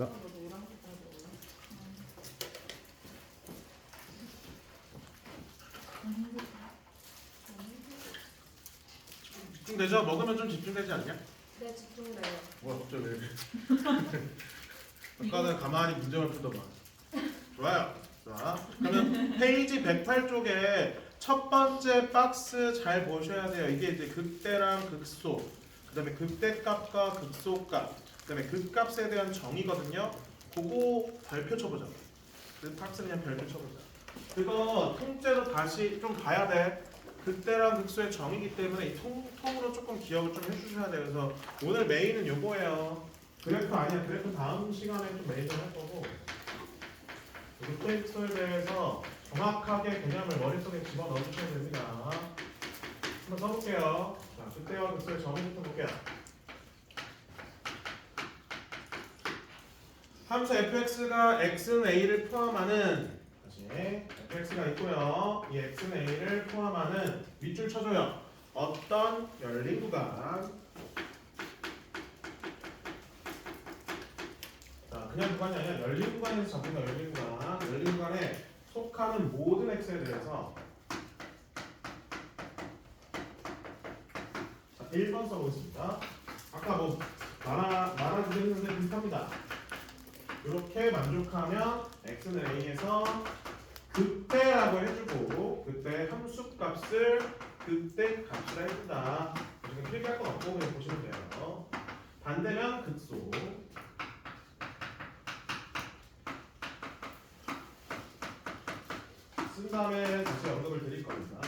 하겠습니다. 집중되죠? 먹으면 좀 집중되지 않냐? 네, 집중돼요. 뭐야 갑자기 왜 이래? 아까는 가만히 문제만 풀더만. 좋아요. 자, 그러면 페이지 108쪽에 첫 번째 박스 잘 보셔야 돼요. 이게 이제 극대랑 극소, 그다음에 극대값과 극소값, 그다음에 극값에 대한 정의거든요. 그거 별표 쳐보자. 그 박스 그냥 별표 쳐보자. 그거 통째로 다시 좀 봐야 돼. 극대랑 극소의 정의이기 때문에 이 통으로 조금 기억을 좀 해주셔야 돼요. 그래서 오늘 메인은 요거예요. 그래프 아니야. 그래프 다음 시간에 좀 메인 좀 할 거고. 극대극소에 대해서 정확하게 개념을 머릿속에 집어넣어 주셔야 됩니다. 한번 써볼게요. 자, 극대와 극소의 정의부터 볼게요. 함수 fx가 x는 a를 포함하는 다시 fx가 있고요. 이 x는 a를 포함하는 밑줄 쳐줘요. 어떤 열린 구간. 자, 그냥 구간이 아니라 열린 구간에서 잡는 거야. 열린 구간. 열린 구간에 속하는 모든 x에 대해서 자, 1번 써보겠습니다. 아까 뭐 말아주셨는데 비슷합니다. 이렇게 만족하면 x는 a에서 극대라고 해주고 그때 함수값을 극대 값이라 해준다. 지금 필기할 건 없고 그냥 보시면 돼요. 반대면 극소. 쓴 다음에 다시 언급을 드릴 겁니다.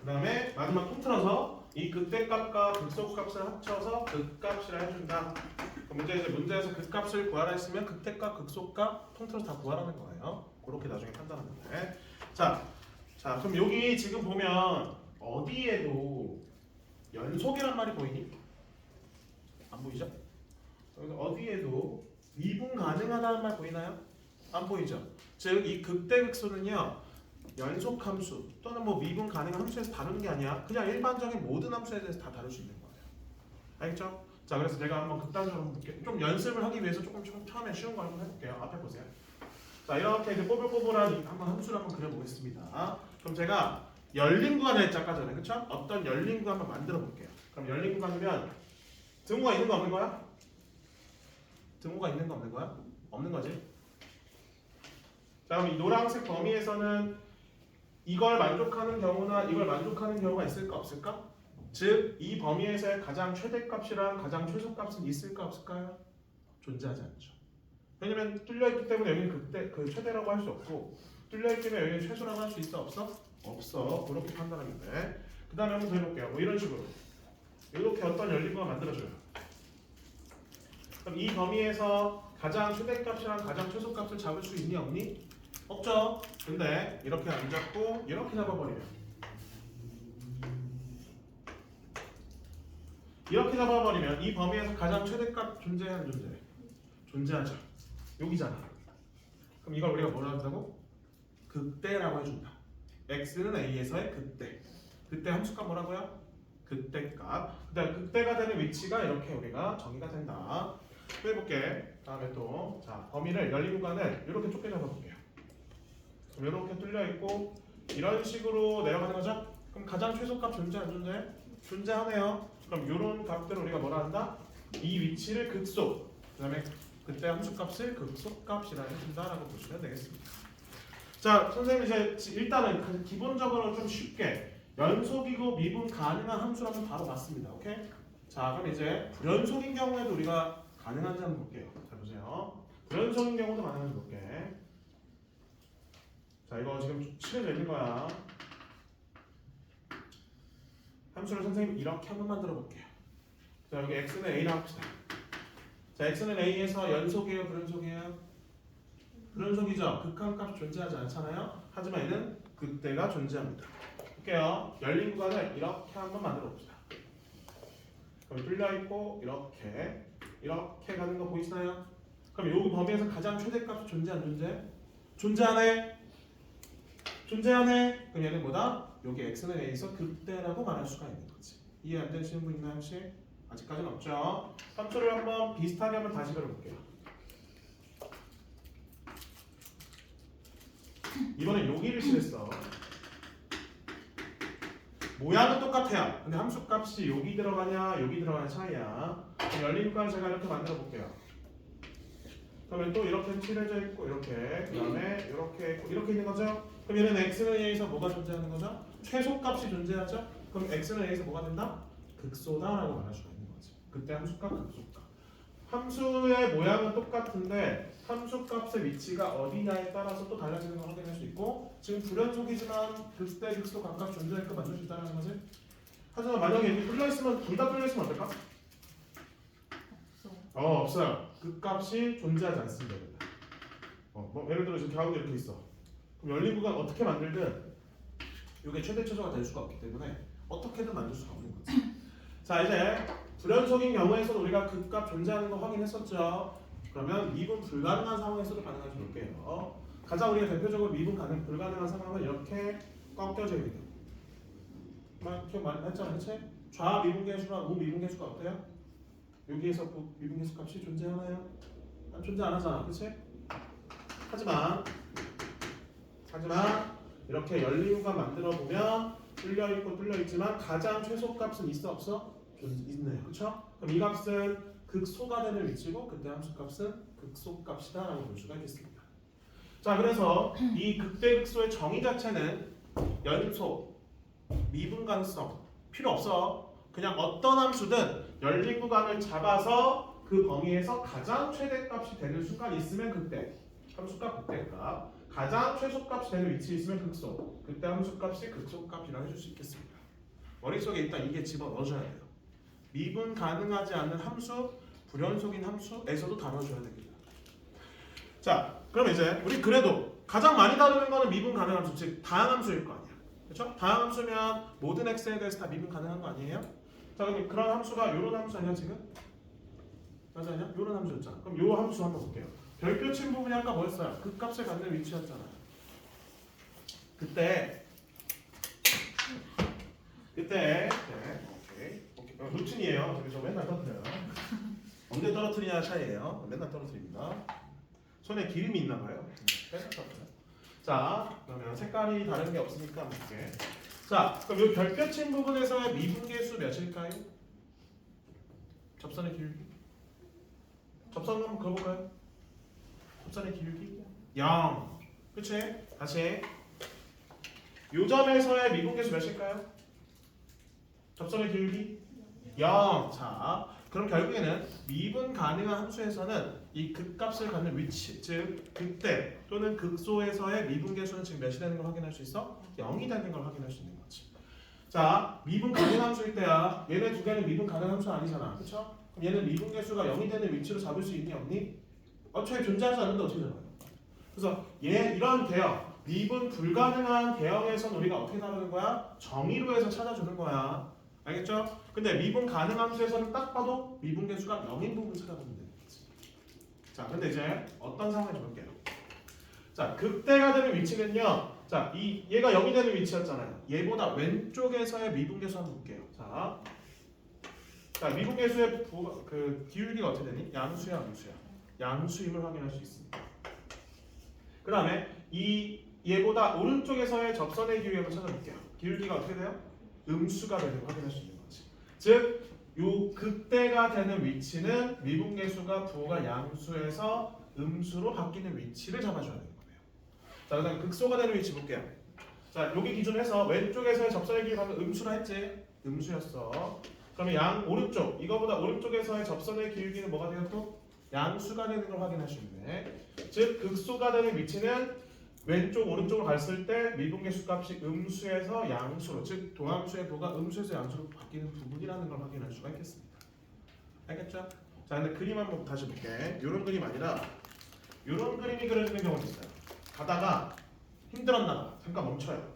그 다음에 마지막 통틀어서 이 극대값과 극소값을 합쳐서 극값이라 해준다. 문제에서 극값을 구하라 했으면 극대값, 극소값 통틀어서 다 구하라는 거예요. 그렇게 나중에 판단하는 거예요. 자, 그럼 여기 지금 보면 어디에도 연속이란 말이 보이니? 안 보이죠? 여기서 어디에도 미분 가능하다는 말 보이나요? 안 보이죠? 즉 이 극대극소는요 연속 함수 또는 뭐 미분 가능한 함수에서 다루는 게 아니야. 그냥 일반적인 모든 함수에 대해서 다 다룰 수 있는 거예요. 알겠죠? 자, 그래서 제가 한번 극단적으로 한번 볼게요. 좀 연습을 하기 위해서 조금 처음에 쉬운 거 한번 해볼게요. 앞에 보세요. 자, 이렇게 이제 뽀글뽀글한 한번 함수를 한번 그려보겠습니다. 그럼 제가 열린 구간을 했죠, 아까 전에. 그쵸? 어떤 열린 구간 한번 만들어 볼게요. 그럼 열린 구간이면 등호가 있는 거 없는 거야? 등호가 있는 거 없는 거야? 없는 거지? 자, 그럼 이 노란색 범위에서는 이걸 만족하는 경우나 이걸 만족하는 경우가 있을까 없을까? 즉, 이 범위에서의 가장 최대값이랑 가장 최소값은 있을까 없을까요? 존재하지 않죠. 왜냐면 뚫려있기 때문에 여기는 그 최대라고 할 수 없고 뚫려있기 때문에 여기는 최소라고 할 수 있어 없어? 없어. 그렇게 판단하면 돼. 그 다음에 한번 더 해볼게요. 뭐 이런 식으로 이렇게 어떤 열린 구간 만들어줘요. 그럼 이 범위에서 가장 최대값이랑 가장 최소값을 잡을 수 있니 없니? 없죠. 근데 이렇게 안 잡고 이렇게 잡아버리면 이렇게 잡아버리면 이 범위에서 가장 최대값 존재하는 존재 존재하죠. 여기잖아. 그럼 이걸 우리가 뭐라 한다고? 극대라고 해준다. x는 a에서의 극대. 극대 함수값 뭐라고요? 극대값. 그다음 극대가 되는 위치가 이렇게 우리가 정의가 된다. 또 해볼게. 다음에 또 자 범위를 열린 구간을 이렇게 좁게 잡아볼게요. 그럼 이렇게 뚫려 있고 이런 식으로 내려가는 거죠? 그럼 가장 최소값 존재 안 존재? 존재하네요. 그럼 이런 값들을 우리가 뭐라 한다? 이 위치를 극소. 그다음에 그때 함수값을 극소값이라 해준다라고 보시면 되겠습니다. 자, 선생님 이제 일단은 기본적으로 좀 쉽게 연속이고 미분 가능한 함수라면 바로 맞습니다. 오케이? 자, 그럼 이제 불연속인 경우에도 우리가 가능한지 한번 볼게요. 자, 보세요. 불연속인 경우도 가능한지 볼게. 자, 이거 지금 칠해져 있는 거야. 함수를 선생님 이렇게 한번 만들어 볼게요. 자, 여기 x는 a라 합시다. 자, x는 a에서 연속이에요, 불연속이에요? 불연속이죠. 극한값 존재하지 않잖아요. 하지만 얘는 극대가 존재합니다. 볼게요. 열린 구간을 이렇게 한번 만들어 봅시다. 그럼 뚫려 있고 이렇게 가는 거 보이시나요? 그럼 요 범위에서 가장 최대값이 존재 안 존재? 존재하네. 존재하네. 그럼 얘는 뭐다? 여기 x는 a에서 극대라고 말할 수가 있는 거지. 이해 안 되시는 분 있나요 혹시? 아직까지는 없죠. 함수를 한번 비슷하게 한번 다시 그려볼게요. 이번엔 여기를 실했어. 모양은 똑같아요. 근데 함수 값이 여기 들어가냐 여기 들어가냐 차이야. 열린 구간을 제가 이렇게 만들어 볼게요. 그러면 또 이렇게 칠해져 있고 이렇게 그 다음에 이렇게 있고 이렇게 있는 거죠. 그럼 얘는 x는 a에서 뭐가 존재하는 거죠? 최소값이 존재하죠. 그럼 x는 a에서 뭐가 된다? 극소다라고 말할 수가 있는 거지. 그때 함수값 극소값. 함수의 모양은 똑같은데 함수값의 위치가 어디냐에 따라서 또 달라지는 걸 확인할 수 있고 지금 불연속이지만 극대 극소 각각 존재할 거 만들 수 있다는 거지. 하지만 만약에 여기 뚫려있으면 둘 다 뚫려있으면 어떨까? 없어요. 그 값이 존재하지 않습니다. 뭐 예를 들어 지금 가운데 이렇게 있어. 그럼 열린 구간 어떻게 만들든 이게 최대 최소가 될 수가 없기 때문에 어떻게든 만들 수가 없는 거지. 자 이제 불연속인 경우에서는 우리가 그 값 존재하는 거 확인했었죠. 그러면 미분 불가능한 상황에서도 가능한지 볼게요. 가장 우리가 대표적으로 미분 불가능한 상황은 이렇게 꺾여져 있는 경우. 이렇게 말했잖아, 그렇지? 좌 미분계수랑 우 미분계수가 어때요? 여기에서 미분계수 값이 존재하나요? 존재 안 하잖아, 그렇지? 하지만 이렇게 열린 구간 만들어 보면 뚫려 있고 뚫려 있지만 가장 최소 값은 있어 없어? 있네요, 그렇죠? 그럼 이 값은 극소가 되는 위치고 그때 함수 값은 극소 값이다라고 볼 수가 있겠습니다. 자, 그래서 이 극대 극소의 정의 자체는 연속, 미분 가능성 필요 없어. 그냥 어떤 함수든 열린 구간을 잡아서 그 범위에서 가장 최대값이 되는 순간이 있으면 극대 함수값 극대값, 가장 최소값이 되는 위치에 있으면 극소, 그때 함수값이 극소값이라고 해줄 수 있겠습니다. 머릿속에 일단 이게 집어넣어줘야 돼요. 미분 가능하지 않는 함수, 불연속인 함수에서도 다뤄줘야 됩니다. 자, 그럼 이제 우리 그래도 가장 많이 다루는 거는 미분 가능한 함수, 즉 다항함수일 거 아니야. 그렇죠? 다항함수면 모든 x에 대해서 다 미분 가능한 거 아니에요? 자, 그럼 그런 함수가 요런 함수 아니야 지금? 맞아 아니야? 요런 함수였잖아. 그럼 요 함수 한번 볼게요. 별표 친 부분이 아까 뭐였어요? 그 값을 갖는 위치였잖아요. 그때 네, 오케이. 루틴이에요. 저 맨날 떨어뜨려요. 언제 떨어뜨리냐 차이예요. 맨날 떨어뜨립니다. 손에 기름이 있나 봐요. 맨날 떨어뜨려요. 자, 그러면 색깔이 다른 게 없으니까 볼게. 자, 그럼 이 별표 친 부분에서의 미분계수 몇일까요? 접선의 길기. 접선 한번 그어볼까요? 접선의 길기 0. 그치? 다시 요 점에서의 미분계수 몇일까요? 접선의 길기 0. 자, 그럼 결국에는 미분 가능한 함수에서는 이 극값을 갖는 위치, 즉 극대 또는 극소에서의 미분계수는 지금 몇이 되는 걸 확인할 수 있어? 0이 되는 걸 확인할 수 있는 거지. 자, 미분 가능한 함수일 때야 얘네 두 개는 미분 가능한 함수 아니잖아, 그렇죠? 그럼 얘는 미분계수가 0이 되는 위치로 잡을 수 있니 없니? 어차피 존재하지 않는데 어떻게 잡아요? 그래서 이런 대형 미분 불가능한 대형에서는 우리가 어떻게 다루는 거야? 정의로 해서 찾아주는 거야. 알겠죠? 근데 미분 가능 함수에서는 딱 봐도 미분계수가 0인 부분 찾아보면 되는 거지. 자, 근데 이제 어떤 상황인지 볼게요. 자, 극대가 되는 위치는요. 자, 얘가 0이 되는 위치였잖아요. 얘보다 왼쪽에서의 미분계수 한번 볼게요. 자, 미분계수의 그 기울기가 어떻게 되니? 양수야, 음수야? 양수임을 확인할 수 있습니다. 그 다음에 얘보다 오른쪽에서의 접선의 기울기 한번 찾아볼게요. 기울기가 어떻게 돼요? 음수가 되는 걸 확인할 수 있는 거지. 즉, 요 극대가 되는 위치는 미분계수가 부호가 양수에서 음수로 바뀌는 위치를 잡아줘야 되는 거예요. 자, 그다음 극소가 되는 위치 볼게요. 자, 여기 기준에서 왼쪽에서의 접선의 기울기 방금 음수라 했지? 음수였어. 그러면 오른쪽, 이거보다 오른쪽에서의 접선의 기울기는 뭐가 돼요 또? 양수가 되는 걸 확인할 수 있네. 즉, 극소가 되는 위치는 왼쪽 오른쪽으로 갔을 때 미분계수 값이 음수에서 양수로, 즉 동함수의 부호가 음수에서 양수로 바뀌는 부분이라는 걸 확인할 수가 있겠습니다. 알겠죠? 자, 근데 그림 한번 다시 볼게. 이런 그림 아니라 이런 그림이 그려지는 경우도 있어요. 가다가 힘들었나 봐. 잠깐 멈춰요.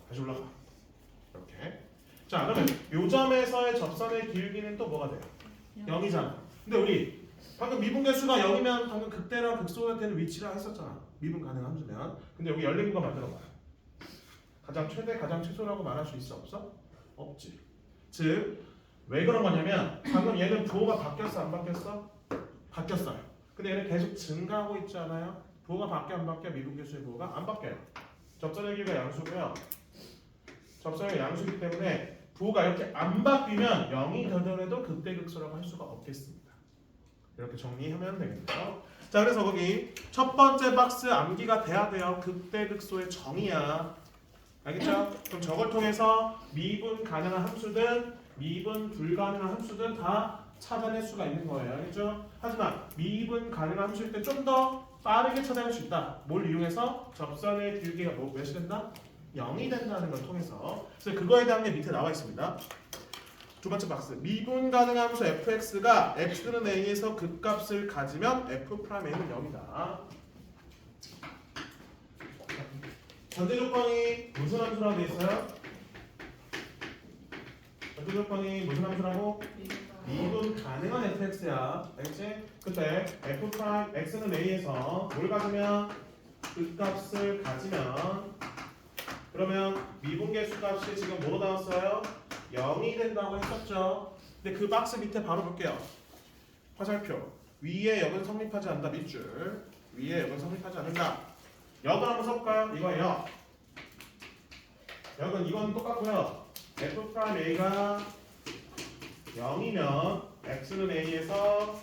다시 올라가. 이렇게. 자, 그러면 요 점에서의 접선의 기울기는 또 뭐가 돼요? 0이잖아. 근데 우리 방금 미분계수가 0이면 방금 극대랑 극소가 되는 위치라 했었잖아. 미분 가능한 함수면. 근데 여기 열린 구간 만들어봐. 가장 최대, 가장 최소라고 말할 수 있어 없어? 없지. 즉 왜 그런 거냐면 방금 얘는 부호가 바뀌었어 안 바뀌었어? 바뀌었어요. 근데 얘는 계속 증가하고 있지 않아요? 부호가 바뀌어 안 바뀌어? 미분계수의 부호가 안 바뀌어요. 접선의 길이가 양수고요. 접선의 양수이기 때문에 부호가 이렇게 안 바뀌면 0이 되더라도 극대극소라고 할 수가 없겠습니다. 이렇게 정리하면 되겠네요. 자, 그래서 거기 첫 번째 박스 암기가 돼야 돼요. 극대극소의 정의야. 알겠죠? 그럼 저걸 통해서 미분 가능한 함수든 미분 불가능한 함수든 다 찾아낼 수가 있는 거예요. 알겠죠? 하지만 미분 가능한 함수일 때 좀 더 빠르게 찾아낼 수 있다. 뭘 이용해서? 접선의 길이가 몇이 된다? 0이 된다는 걸 통해서. 그래서 그거에 대한 게 밑에 나와 있습니다. 두 번째 박스. 미분 가능한 함수 fx가 x는 a에서 극값을 가지면 f'a는 0이다. 전제 조건이 무슨 함수라고 돼 있어요? 전제 조건이 무슨 함수라고? 미분 가능한 fx야. 알겠지? 그때 f'x는 a에서 뭘 가지면? 극값을 가지면 그러면 미분계수 값이 지금 뭐로 나왔어요? 0이 된다고 했었죠. 근데 그 박스 밑에 바로 볼게요. 화살표. 위에 역은 성립하지 않는다. 밑줄. 위에 역은 성립하지 않는다. 역을 한번 써볼까요? 이거예요. 역은 이건 똑같고요. f'a가 0이면 x는 a에서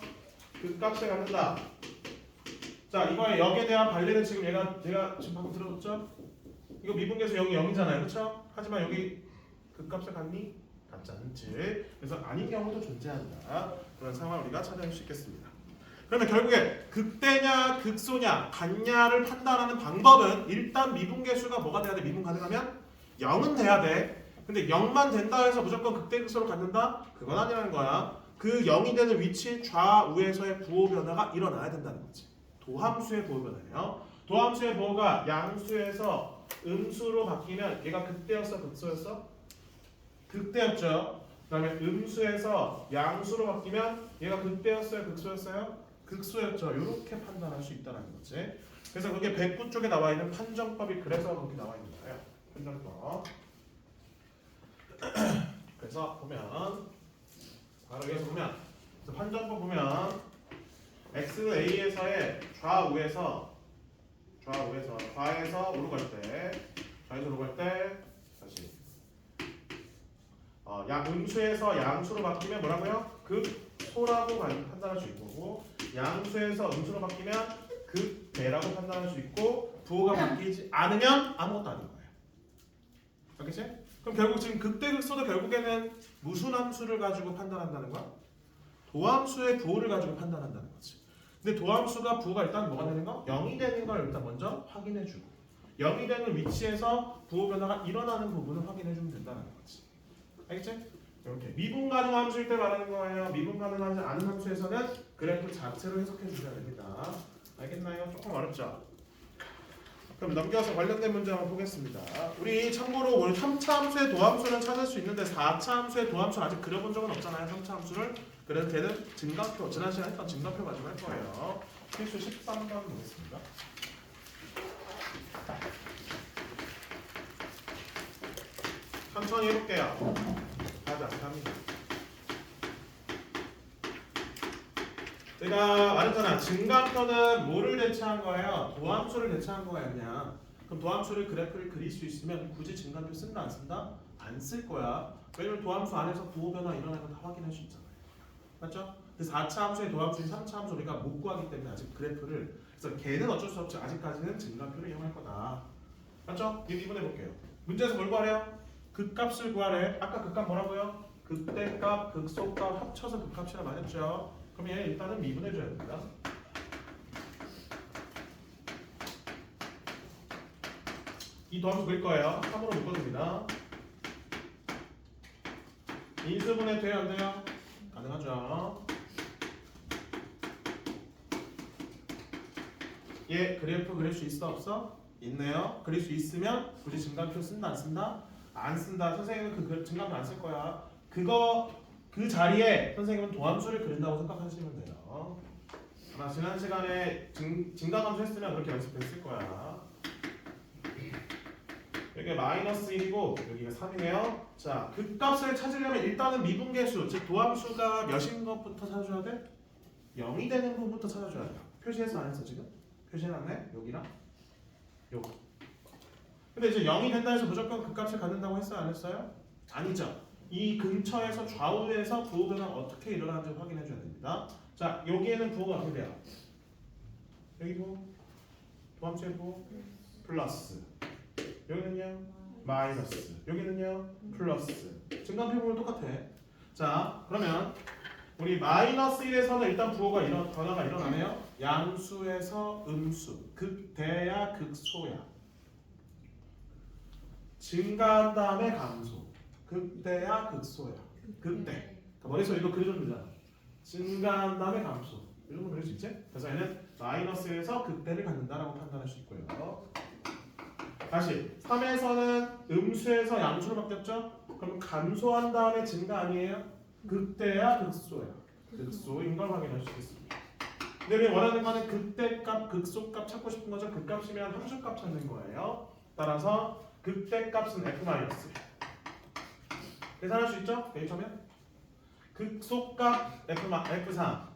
그 값에 갖는다. 자, 이거의 역에 대한 반례는 지금 제가 지금 방금 들어줬죠? 이거 미분계수 0이 0이잖아요. 그렇죠? 하지만 여기 그 값에 갖니? 같지 않지. 그래서 아닌 경우도 존재한다. 그런 상황을 우리가 찾아낼 수 있겠습니다. 그러면 결국에 극대냐 극소냐 같냐를 판단하는 방법은 일단 미분계수가 뭐가 돼야 돼? 미분 가능하면 0은 돼야 돼. 근데 0만 된다 해서 무조건 극대 극소로 갖는다? 그건 아니라는 거야. 그 0이 되는 위치 좌우에서의 부호 변화가 일어나야 된다는 거지. 도함수의 부호 변화예요. 도함수의 부호가 양수에서 음수로 바뀌면 얘가 극대였어 극소였어? 극대였죠. 그 다음에 음수에서 양수로 바뀌면 얘가 극대였어요 극소였어요? 극소였죠. 이렇게 판단할 수 있다는 거지. 그래서 그게 109 쪽에 나와 있는 판정법이 그래서 거기 나와 있는 거예요. 판정법. 그래서 보면 바로 여기서 보면 판정법 보면 XA에서의 좌에서 오로 갈 때 좌에서 오로 갈 때 다시 음수에서 양수로 바뀌면 뭐라고요? 극소라고 판단할 수 있고 양수에서 음수로 바뀌면 극대라고 판단할 수 있고 부호가 바뀌지 않으면 아무것도 아닌 거예요. 알겠지? 그럼 결국 지금 극대 극소도 결국에는 무슨 함수를 가지고 판단한다는 거야? 도함수의 부호를 가지고 판단한다는 거지. 근데 도함수가 부호가 일단 뭐가 되는 거? 0이 되는 걸 일단 먼저 확인해주고 0이 되는 위치에서 부호 변화가 일어나는 부분을 확인해주면 된다는 거지. 알겠지? 이렇게 미분 가능한 함수일 때 말하는 거예요. 미분 가능하지 않은 함수에서는 그래프 자체로 해석해 주셔야 됩니다. 알겠나요? 조금 어렵죠? 그럼 넘겨서 관련된 문제 한번 보겠습니다. 우리 참고로 오늘 3차 함수의 도함수는 찾을 수 있는데 4차 함수의 도함수는 아직 그려본 적은 없잖아요. 3차 함수를. 그래서 걔는 증가표, 지난 시간에 했던 증가표 가지고 할 거예요. 필수 13번 보겠습니다. 천천히 해볼게요. 가자, 갑니다. 제가 말했잖아. 증가표는 뭐를 대체한 거예요? 도함수를 대체한 거예요, 그냥. 그럼 도함수를 그래프를 그릴 수 있으면 굳이 증가표 쓴다 안 쓴다? 안 쓸 거야. 왜냐면 도함수 안에서 부호 변화 일어나는 거 다 확인할 수 있잖아요. 맞죠? 그래서 4차 함수의 도함수인 3차 함수 우리가 못 구하기 때문에 아직 그래프를 그래서 걔는 어쩔 수 없지. 아직까지는 증가표를 이용할 거다. 맞죠? 이번 해볼게요. 문제에서 뭘 구하래요? 극값을 구하래. 아까 극값 뭐라고요? 극대값, 극소값 합쳐서 극값이라 말했죠. 그럼 얘 일단은 미분해줘야 됩니다. 이 도함수 그릴 거예요. 3으로 묶어줍니다. 인수분해 돼요? 안 돼요? 가능하죠. 얘 그래프 그릴 수 있어? 없어? 있네요. 그릴 수 있으면 굳이 증가표 쓴다 안 쓴다? 안 쓴다. 선생님은 그 증가표 안 쓸 거야. 그 자리에 선생님은 도함수를 그린다고 생각하시면 돼요. 아마 지난 시간에 증가함수 했으면 그렇게 연습했을 거야. 여기가 마이너스 1이고 여기가 3이네요. 자, 극값을 찾으려면 일단은 미분계수, 즉 도함수가 몇인 것부터 찾아줘야 돼? 0이 되는 부분부터 찾아줘야 돼요. 표시해서 안 했어 지금? 표시해놨네? 여기랑 요거. 근데 이제 0이 된다 해서 무조건 극값을 갖는다고 했어요? 안 했어요? 아니죠. 이 근처에서 좌우에서 부호 변화가 어떻게 일어나는지 확인해 줘야 됩니다. 자, 여기에는 부호가 어떻게 돼요? 여기 부호, 도함수의 부호 플러스, 여기는요 마이너스, 여기는요 플러스. 증가표 부분 똑같아. 자, 그러면 우리 마이너스 1에서는 일단 부호가 변화가 일어나네요. 양수에서 음수, 극대야 극소야. 증가한 다음에 감소, 극대야 극소야. 극대. 그러니까 머릿속에 이거 그려주면 되잖아. 증가한 다음에 감소. 이 정도 그릴 수 있지? 그래서 얘는 마이너스에서 극대를 갖는다라고 판단할 수 있고요. 다시 3에서는 음수에서 양수로 바뀌었죠? 그럼 감소한 다음에 증가 아니에요? 극대야 극소야. 극소인 걸 확인할 수 있습니다. 근데 우리 원하는 거는 극대값, 극소값 찾고 싶은 거죠. 극값이면 함수값 찾는 거예요. 따라서 극대값은 F-. 계산할 수 있죠? 데이터면 극소값 F3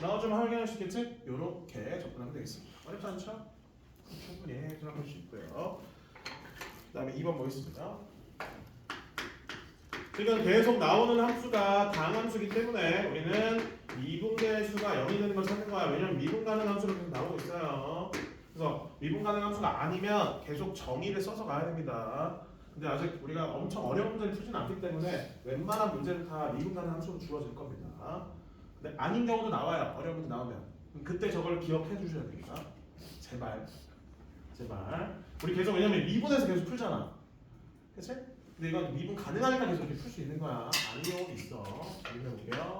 넣어주면 확인할 수 있겠지? 요렇게 접근하면 되겠습니다. 어렵지 않죠? 충분히 생각할 수 있고요. 그 다음에 2번 보겠습니다. 지금 계속 나오는 함수가 당함수이기 때문에 우리는 미분계수가 0이 되는 걸 찾는 거야. 왜냐면 미분 가능 함수로 계속 나오고 있어요. 그래서 미분 가능 함수가 아니면 계속 정의를 써서 가야 됩니다. 근데 아직 우리가 엄청 어려운 문제를 풀지는 않기 때문에 웬만한 문제는 다 미분 가능 함수로 주어질 겁니다. 근데 아닌 경우도 나와요. 어려운 문제 나오면. 그때 저걸 기억해 주셔야 됩니다. 제발. 우리 계속 왜냐면 미분에서 계속 풀잖아. 그치? 근데 이건 미분 가능하니까 계속 이렇게 풀 수 있는 거야. 아닌 경우도 있어. 설명해볼게요.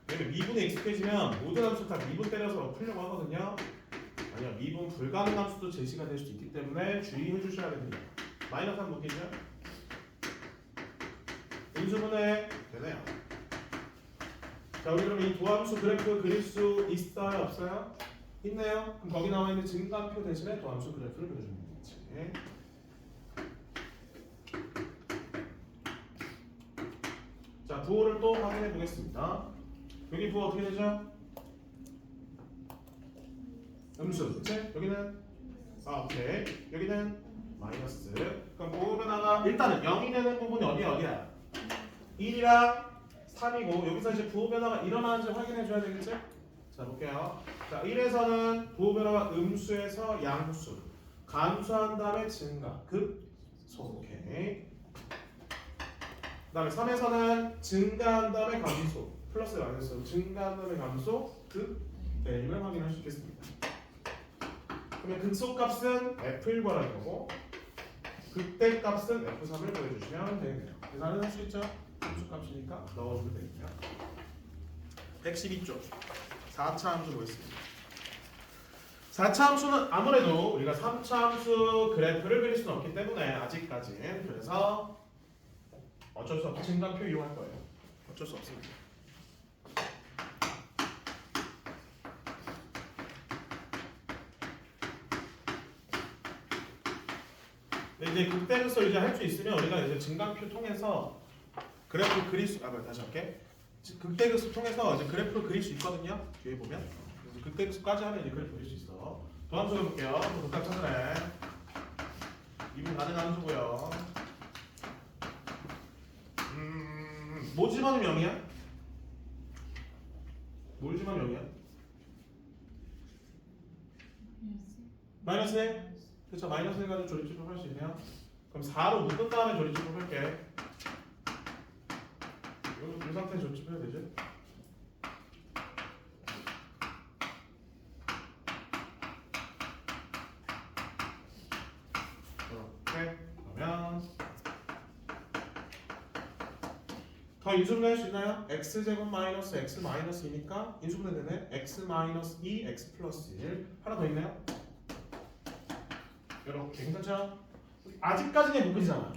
왜냐면 미분에 익숙해지면 모든 함수 다 미분 때려서 풀려고 하거든요. 아니요, 미분 불가능 함수도 제시가 될 수도 있기 때문에 주의해 주셔야 됩니다. 마이너스 한 묶이죠? 인수분해 되네요. 자, 우리 그럼 이 도함수 그래프 그릴 수 있어요? 없어요? 있네요. 그럼 거기 나와 있는 증가표 대신에 도함수 그래프를 그려주면 되겠지. 자, 부호를 또 확인해 보겠습니다. 여기 부호 어떻게 되죠? 음수, 그치? 여기는 오케이. 여기는 마이너스. 그럼 부호 변화가 일단은 0이 되는 부분이 어디야? 1이랑 3이고 여기서 이제 부호 변화가 일어나는지 확인해 줘야 되겠지? 자, 볼게요. 자, 1에서는 부호 변화가 음수에서 양수, 감소한 다음에 증가, 극소. 오케이. 그 다음에 3에서는 증가한 다음에 감소, 플러스 마이너스, 증가한 다음에 감소, 극대임을 확인할 수 있겠습니다. 그러면 극소값은 F1 구하라는 거고 극대값은 F3을 구해주시면 되겠네요. 계산은 할 수 있죠? 함수값이니까 넣어주면 되겠네요. 112쪽 4차 함수 보겠습니다. 4차 함수는 아무래도 우리가 3차 함수 그래프를 그릴 수는 없기 때문에 아직까지는 그래서 어쩔 수 없이 증가표 이용할 거예요. 어쩔 수 없습니다. 근데 이제 극대극소 이제 할 수 있으면 우리가 이제 증강표 통해서 그래프 그릴 수 다시 할게. 극대극소 통해서 이제 그래프를 그릴 수 있거든요. 뒤에 보면 극대극소까지 하면 이제 그래프 그릴 수 있어. 도함수 해볼게요. 극값 찾으래. 이분 가능한 함수고요. 뭐 집어넣으면 0이야? 뭘 집어넣으면 0이야? 마이너스 1? 그쵸, 마이너스 1 가지고 조립집합 할 수 있네요. 그럼 4로 묶은 다음에 조립집합 할게. 이 상태에 조립집합 해야 되지? 이렇게 그러면 더 인수분해 할 수 있나요? x제곱 마이너스 x 마이너스 2니까 인수분해 되네. x 마이너스 2, x 플러스 1 하나 더 있네요. 이렇게 괜찮죠? 아직까지는 묶이잖아.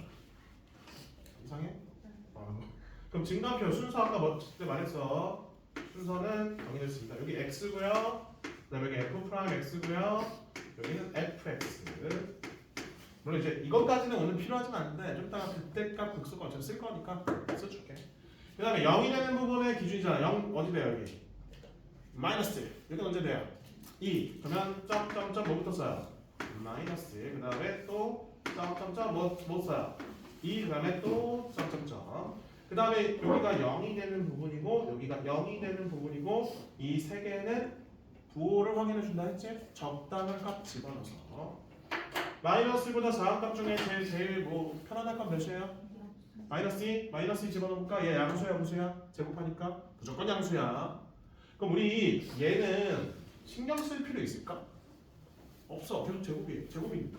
이상해? 그럼 증가표 순서 아까 그때 말했어. 순서는 정해졌습니다. 여기 x고요. 그다음에 여기 f 프라임 x고요. 여기는 fx. 물론 이제 이것까지는 오늘 필요하진 않은데 좀 이따가 그때값 극소값 어차피 쓸 거니까 써줄게. 그 다음에 0이 되는 부분의 기준이잖아. 0 어디 돼요 여기? 마이너스. 이건 언제 돼요? 2. 그러면 점점점 뭐부터 써요? 마이너스. 그 다음에 또 점점점 뭐 써요? 2. 그 다음에 또 점점점. 그 다음에 여기가 0이 되는 부분이고 여기가 0이 되는 부분이고 이 세 개는 부호를 확인해 준다 했지? 적당한 값 집어넣어서 마이너스보다 작은 값 중에 제일 뭐 편안한 값 몇이에요? 마이너스 2? 마이너스 2 집어넣을까? 얘 양수야 무수야? 제곱하니까 무조건 양수야. 그럼 우리 얘는 신경 쓸 필요 있을까? 없어. 계속 제곱이니까.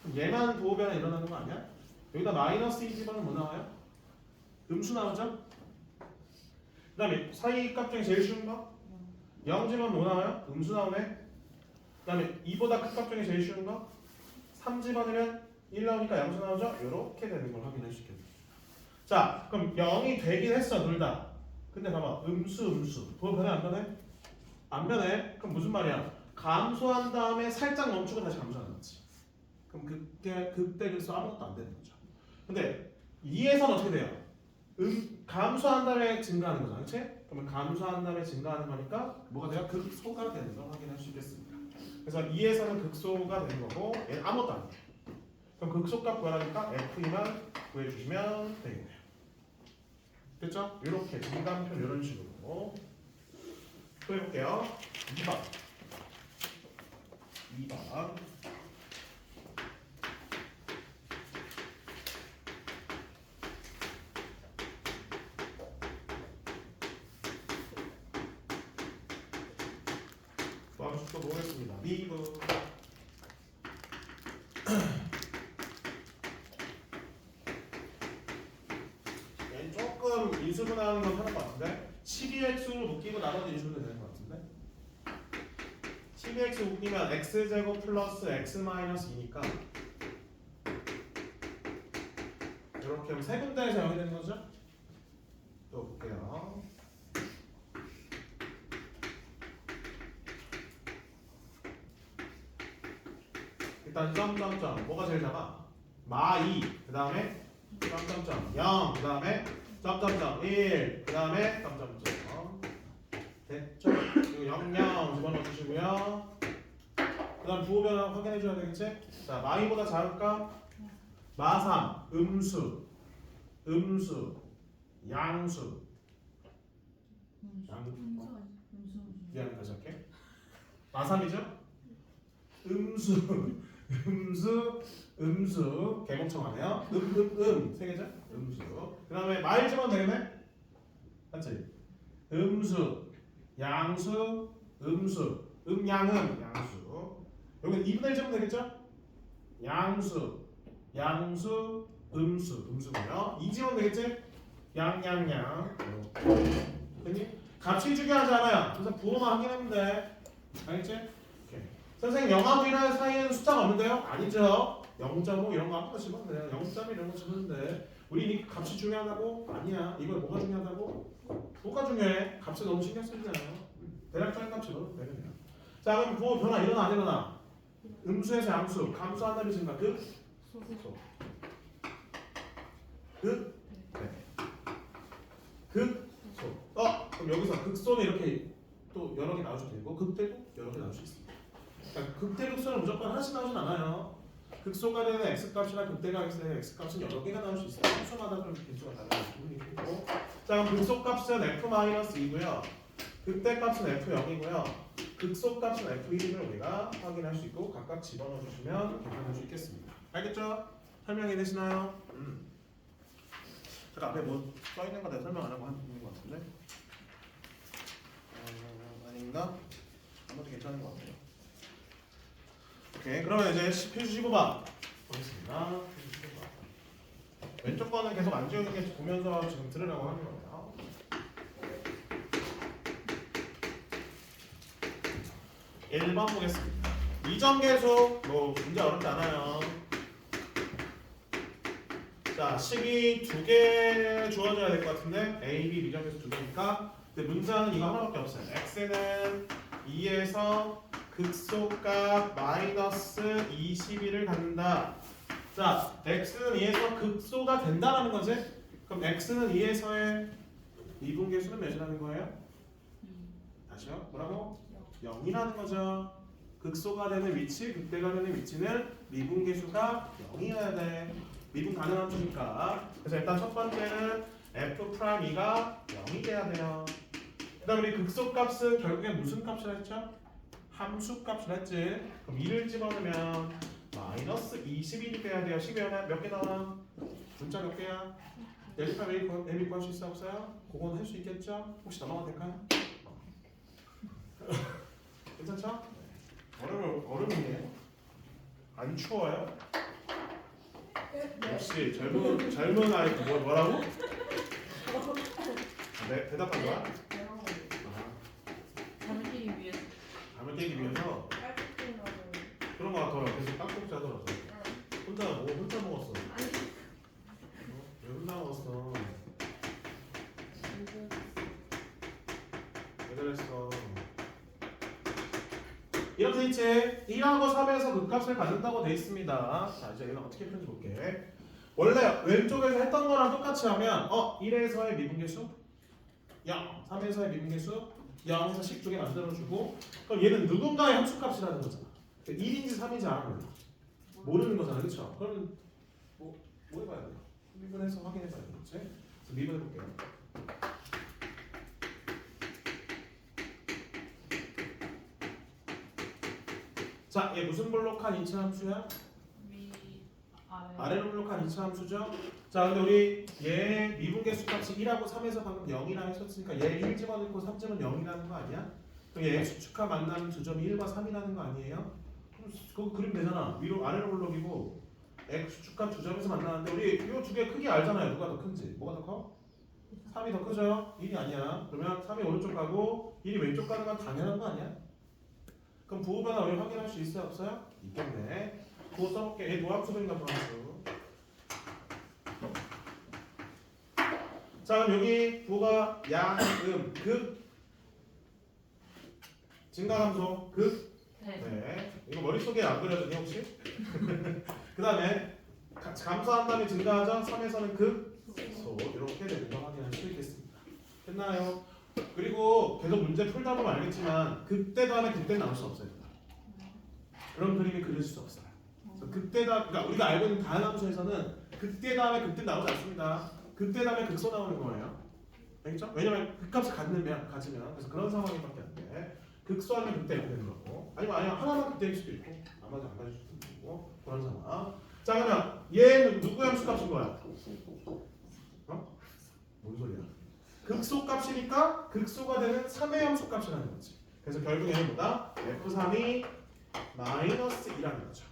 그럼 얘만 부호 변화 일어나는 거 아니야? 여기다 마이너스 2 집어넣으면 뭐 나와요? 음수 나오죠? 그 다음에 사이 값 중에 제일 쉬운 거? 0 집어넣으면 뭐 나와요? 음수 나오네. 그 다음에 2보다 큰 값 중에 제일 쉬운 거? 3 집어넣으면 1 나오니까 양수 나오죠? 이렇게 되는 걸 확인할 수 있겠네. 자, 그럼 0이 되긴 했어, 둘 다. 근데 봐봐, 음수. 부호 변해 안 변해? 안 변해? 그럼 무슨 말이야? 감소한 다음에 살짝 멈추고 다시 감소하는 거지. 그럼 그때 그래서 아무것도 안 되는 거죠. 근데 2에서는 어떻게 돼요? 감소한 다음에 증가하는 거죠, 그렇지? 그러면 감소한 다음에 증가하는 거니까 뭐가 돼요? 극소가 되는 걸 확인할 수 있겠습니다. 그래서 2에서는 극소가 되는 거고 얘는 아무것도 안 돼요. 그럼 극소값 구하라니까 F2만 구해주시면 되겠네요. 됐죠? 이렇게 증감표 이런 식으로 또 해볼게요. 2번 또 보겠습니다. 리브 얘는 조금 인수분해하는 건 편할 것 같은데 12x로 묶이고 나머지 인수분해 되는 것 같은데 12x 묶이면 x제곱 플러스 x 마이너스 2니까 이렇게 하면 세 군데에서 0이 되는 거죠? 또 볼게요. 일단 점점점 뭐가 제일 작아? 마2 그 다음에 점점점 0 그 다음에 점점점 1 그 다음에 점점점 됐죠? 그리고 00 집어넣어 주시고요. 그 다음 부호 변화 확인해 줘야 되겠지? 자 마2보다 작을까? 마3 음수 양수 미안해 다시 할게. 마3이죠? 음수 개목청하네요. 세 개죠? 음수. 그 다음에 마1 집어넣으면 되겠네? 맞지? 음수 양수 음수 양수 여기는 2분의 1 집으면 되겠죠? 양수 음수고요. 2 집으면 되겠지? 양 됐니? 값이 중요하지 않아요. 그래서 부호만 확인하면 돼. 알겠지? 오케이. 선생님 0하고 1 사이에는 숫자가 없는데요? 아니죠. 0.5 이런 거 아무거나 집으면 돼요. 0.1 이런 거 집으면 돼. 우리 이 값이 중요하다고? 아니야. 이걸 뭐가 중요하다고? 부호가 중요해. 값을 너무 신경 쓰잖아요. 대략적인 값 집어도 되겠네요. 자 그럼 부호 변화 일어나 안 일어나? 음수에서 양수 감소한 다음에 증가 극소 극소 그럼 여기서 극소는 이렇게 또 여러 개 나올 수도 있고 극대도 여러 개 나올 수 있습니다. 그러니까 극대 극소는 무조건 하나씩 나오진 않아요. 극소가 되는 x값이나 극대가 되는 x값은 여러 개가 나올 수 있어요. 함수마다 좀 개수가 다른 부분이 있고. 자 그럼 극소값은 f-2고요. 극대값은 f0이고요. 극소값은 f1을 우리가 확인할 수 있고 각각 집어넣어 주시면 계산할 수 있겠습니다. 알겠죠? 설명이 되시나요? 제가 앞에 뭐 써있는 거 내가 설명 안 하고 하는 것 같은데 아닌가? 아무튼 괜찮은 것 같아요. 오케이 그러면 이제 페이지 15번 보겠습니다. 페이지 15번 왼쪽 거는 계속 안 지우는 게 보면서 지금 들으라고 하는 거예요. 1번 보겠습니다. 이정계수 뭐 문제 어렵지 않아요. 자 식이 2개 주어져야 될 것 같은데 A, B 미정계수 2개니까 근데 문제는 이거 하나밖에 없어요. x는 2에서 극소값 마이너스 21을 갖는다. 자, x는 2에서 극소가 된다라는 거지? 그럼 x는 2에서의 미분계수는 몇이라는 거예요? 다시요? 뭐라고? 0이라는 거죠. 극소가 되는 위치, 극대가 되는 위치는 미분계수가 0이어야 돼. 미분 가능한 수니까. 그래서 일단 첫 번째는 f'2가 0이 돼야 돼요. 그 다음 우리 극소값은 결국에 무슨 값이라 했죠? 함수값이라 했지. 그럼 2를 집어넣으면 마이너스 21이 돼야 돼요. 12에 몇 개 나와? 문자 몇 개야? 대립합 A 구할 수 있어 없어요? 그건 할 수 있겠죠? 혹시 넘어가도 될까요? 괜찮죠? 얼음이에요? 안 추워요? 역시 젊은 아이 뭐라고? 네, 대답한 거야? 잠을 깨기 위해서. 잠을 깨기 위해서 그런 거 같아요. 계속 깍둑지 하더라고. 혼자 먹었어. 왜 혼자 먹었어? 왜 그랬어? 이렇게 돼 있지? 1하고 3에서 극값을 받는다고 돼 있습니다. 자, 이제 얘는 어떻게 푸는지 볼게. 원래 왼쪽에서 했던 거랑 똑같이 하면 1에서의 미분계수 0, 3에서의 미분계수 0에서 10 쪽에 만들어주고 그럼 얘는 누군가의 함수값이라는 거잖아. 1인지 3인지 알아야 돼. 모르는 거잖아, 그렇죠? 그럼 뭐 해봐야 돼? 미분해서 확인해봐야 되겠지? 그래서 미분해볼게요. 자, 얘 무슨 블록한 이차 함수야? 위 아래. 아래로 블록한 이차 함수죠? 자, 근데 우리 얘 미분계수 값이 1하고 3에서 방금 0이라 했었으니까 얘 1 집어넣고 3점은 0이라는 거 아니야? 그럼 얘 수축과 만나는 두 점이 1과 3이라는 거 아니에요? 그럼 그거 그림 되잖아. 위로 아래로 블록이고 x 수축과 두 점에서 만나는데 우리 이 두 개 크기 알잖아요. 누가 더 큰지. 뭐가 더 커? 3이 더 크죠? 1이 아니야. 그러면 3이 오른쪽 가고 1이 왼쪽 가는 건 당연한 거 아니야? 그럼 부호변화 우리 확인할 수 있어요? 없어요? 있겠네. 부호 써볼게. 얘 도함수들인가 도함수. 자, 그럼 여기 부호가 양, 극 증가함수 극. 네. 네. 이거 머릿속에 안 그려졌니 혹시? 그 다음에 감소한 다음에 증가하죠? 3에서는 극소 이렇게 되는 거 확인할 수 있겠습니다. 됐나요? 그리고 계속 문제 풀다 보면 알겠지만 극대 다음에 극대 나올 수 없어요. 그런 그림이 그려질 수 없어요. 그래서 그러니까 우리가 알고 있는 다항함수에서는 극대 다음에 극대 나오지 않습니다. 극대 다음에 극소 나오는 거예요. 알겠죠? 왜냐면 극값을 가지면 그래서 그런 상황이밖에 안 돼. 극소하면 극대 이렇게 되는 거고 아니면 하나만 극대일 수도 있고 나머지 안 가질 수도 있고 그런 상황. 자, 그러면 얘는 누구의 함수값인 거야? 뭔 소리야? 극소값이니까 극소가 되는 3의 함수값이라는 거지. 그래서 결국 얘는 뭐다? F3이 마이너스 2라는 거죠.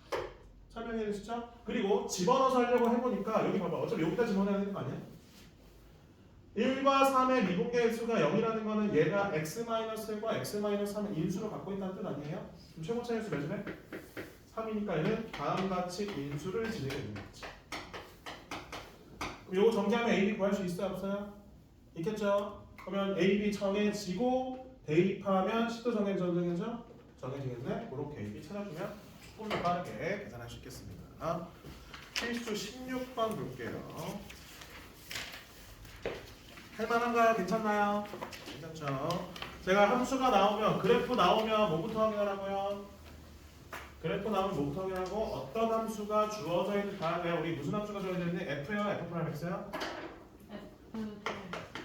설명해 주시죠? 그리고 집어넣어서 하려고 해보니까 여기 봐봐. 어차피 여기다 집어넣어야 되는 거 아니야? 1과 3의 미분계수가 0이라는 거는 얘가 x-1과 x-3은 인수로 갖고 있다는 뜻 아니에요? 그럼 최고차 인수 몇이래? 3이니까 얘는 다음같이 인수를 지니게 되는 거지. 그럼 요거 정리하면 A, B 구할 수 있어요? 없어요? 있겠죠? 그러면 A, B 정해지고 대입하면 C도 정해지겠죠? 정해지겠네? 그렇게 A, B 찾아주면 조금 더 빠르게 계산할 수 있겠습니다. 필수 16번 볼게요. 할만한가요? 괜찮나요? 괜찮죠? 제가 함수가 나오면 그래프 나오면 뭐부터 확인하라고요? 그래프 나오면 뭐부터 확인하고 어떤 함수가 주어져 있는 다음에 우리 무슨 함수가 주어져 있는지 F요? F'X요?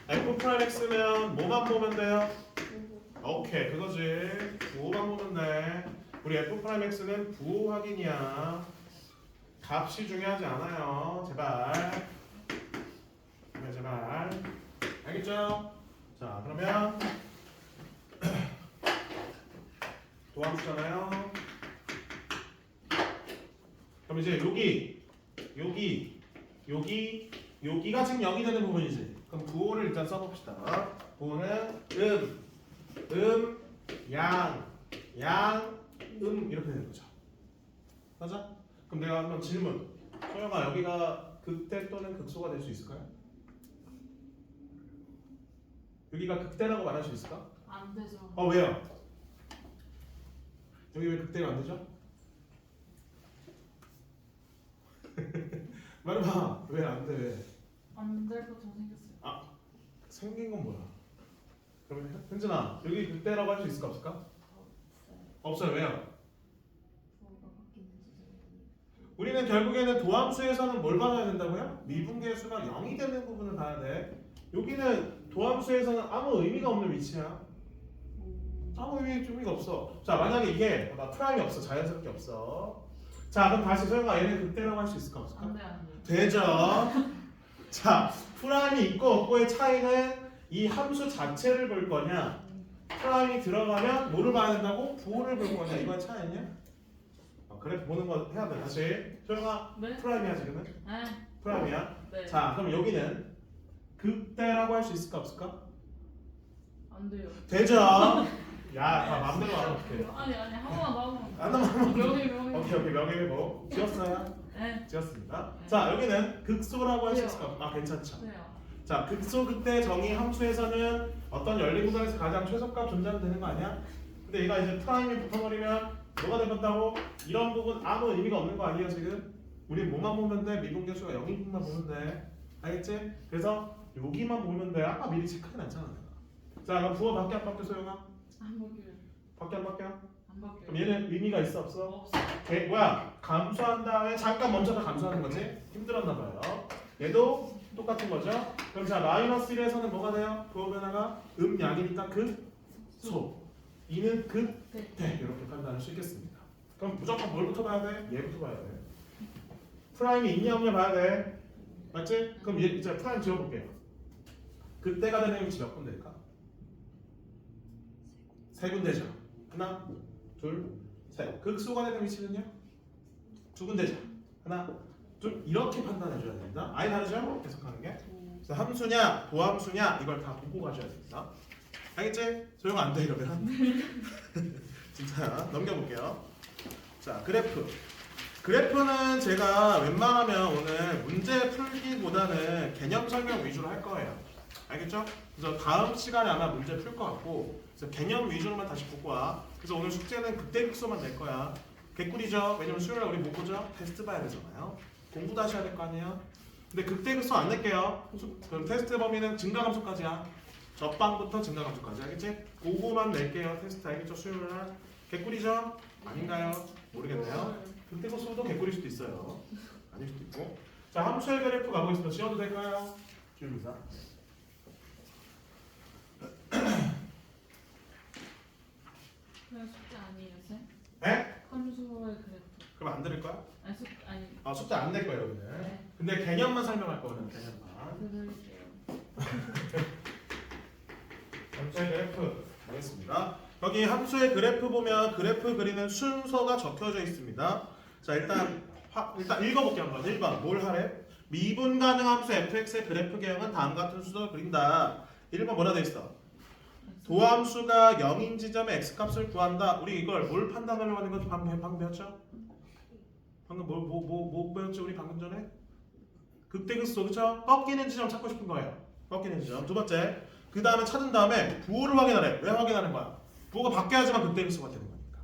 F'X면 뭐만 보면 돼요? 오케이 그거지. 부호만 보면 돼. 우리 F'X는 부호 확인이야. 값이 중요하지 않아요. 제발. 제발. 알겠죠? 자, 그러면 도함수잖아요. 그럼 이제 여기가 지금 0이 되는 부분이지. 그럼 부호를 일단 써봅시다. 부호는 양 이렇게 되는 거죠. 맞아? 그럼 내가 한번 질문. 소영아, 여기가 극대 또는 극소가 될 수 있을까요? 여기가 극대라고 말할 수 있을까? 안 되죠. 왜요? 여기 왜 극대가 안 되죠? 말해봐. 왜 안 돼? 왜? 안 될 것처럼 생겼어요. 생긴 건 뭐야? 그러면 현진아 여기 극대라고 할 수 있을까 없을까? 없어요. 왜요? 부호가 바뀌는지 잘 우리는 결국에는 도함수에서는 뭘 봐야 된다고요? 미분계수가 0이 되는 부분을 봐야 돼. 여기는 도함수에서는 아무 의미가 없는 위치야. 아무 의미가 없어. 자, 만약에 이게 프라임이 없어. 자연스럽게 없어. 자, 그럼 다시 소영아 얘는 극대라고 할 수 있을까 없을까? 안 돼, 안 돼. 되죠. 자, 프라임이 있고 없고의 차이는 이 함수 자체를 볼 거냐, 프라임이 들어가면 뭐를 봐야 된다고? 부호를 볼 거냐, 이건 차이냐? 그래 보는 거 해야 돼. 다시 소영아 네? 프라임이야 지금은? 네. 프라임이야. 네. 자, 그럼 여기는 극대라고 할 수 있을까 없을까? 안 돼요. 되죠. 야, 다 마음대로 하면 어떡해. 아니 한 번만 더 하고. 안 하면 명예. 오케이 명예회복 지었어요? 네. 지었습니다. 네. 자, 여기는 극소라고 할 수 돼요. 있을까? 괜찮죠. 돼요. 자, 극소 극대 정의 함수에서는 어떤 열린 구간에서 가장 최소값 존재하면 되는 거 아니야? 근데 얘가 이제 프라임이 붙어버리면 뭐가 되겠다고? 이런 부분 아무 의미가 없는 거 아니에요 지금? 우리 뭐만 보면 돼? 미분계수가 0인 분만 보면 돼. 알겠지? 그래서 여기만 보면 돼. 아까 미리 체크해 놨잖아 내가. 자, 그럼 부호 밖에 안 바뀌어 소영아? 안 바뀌어요. 밖에 안 바뀌어? 안 바뀌어요. 그럼 얘는 의미가 있어 없어? 없어. 뭐야? 감수한 다음에 잠깐 멈춰서 감수하는 거지? 힘들었나 봐요. 얘도 똑같은 거죠? 그럼 자 마이너스 1에서는 뭐가 돼요? 부호 변화가 음양이니까 극소. 2는 극대. 이렇게 판단할 수 있겠습니다. 그럼 무조건 뭘부터 봐야 돼? 얘부터 봐야 돼. 프라임이 있냐 없냐 봐야 돼. 맞지? 그럼 얘 이제 프라임 지워볼게요. 극대가 되는 위치 몇 군데일까? 세 군데죠. 하나, 둘, 셋. 극소가 되는 위치는요? 두 군데죠. 하나, 둘. 이렇게 판단해 줘야 됩니다. 아예 다르죠? 계속하는 게. 그래서 함수냐, 도함수냐 이걸 다 보고 가셔야 됩니다. 알겠지? 소용 안 돼 이러면. 진짜야. 넘겨볼게요. 자, 그래프. 그래프는 제가 웬만하면 오늘 문제 풀기보다는 개념 설명 위주로 할 거예요. 알겠죠? 그래서 다음 시간에 아마 문제 풀 것 같고, 그래서 개념 위주로만 다시 보고 와. 그래서 오늘 숙제는 극대 극소만 낼 거야. 개꿀이죠. 왜냐면 수요일에 우리 뭐 보죠? 테스트 봐야 되잖아요. 공부 다시 해야 될 거 아니에요? 근데 극대 극소 안 낼게요. 그럼 테스트 범위는 증가함수까지야. 접방부터 증가함수까지. 알겠지? 그거만 낼게요. 테스트 알겠죠? 수요일 날. 개꿀이죠? 아닌가요? 모르겠네요. 극대 극소도 개꿀일 수도 있어요. 아닐 수도 있고. 자, 함수의 그래프 가보겠습니다. 지워도 될까요? 지웁니다. 그냥 숙제 아니에요, 쌤? 네? 함수의 그래프. 그럼 안 들을 거야? 아니 아니. 숙제 안 낼 거예요, 여기는. 네. 근데 개념만 설명할 거거든, 개념만. 들을게요. 함수의 그래프 가겠습니다. 여기 함수의 그래프 보면 그래프 그리는 순서가 적혀져 있습니다. 자, 일단 읽어볼게요. 한번 1번 뭘 하래? 미분 가능 함수 fx의 그래프 개형은 다음 같은 순서를 그린다. 1번 뭐라 돼 있어? 도함수가 0인 지점에 x값을 구한다. 우리 이걸 뭘 판단하려고 하는 건지 방금 배웠죠? 방금 뭐 배웠죠? 우리 방금 전에? 극대극소 그쵸? 꺾이는 지점 찾고 싶은 거예요. 꺾이는 지점. 두 번째, 그 다음에 찾은 다음에 부호를 확인하래. 왜 확인하는 거야? 부호가 바뀌어야지만 극대극소가 되는 거니까.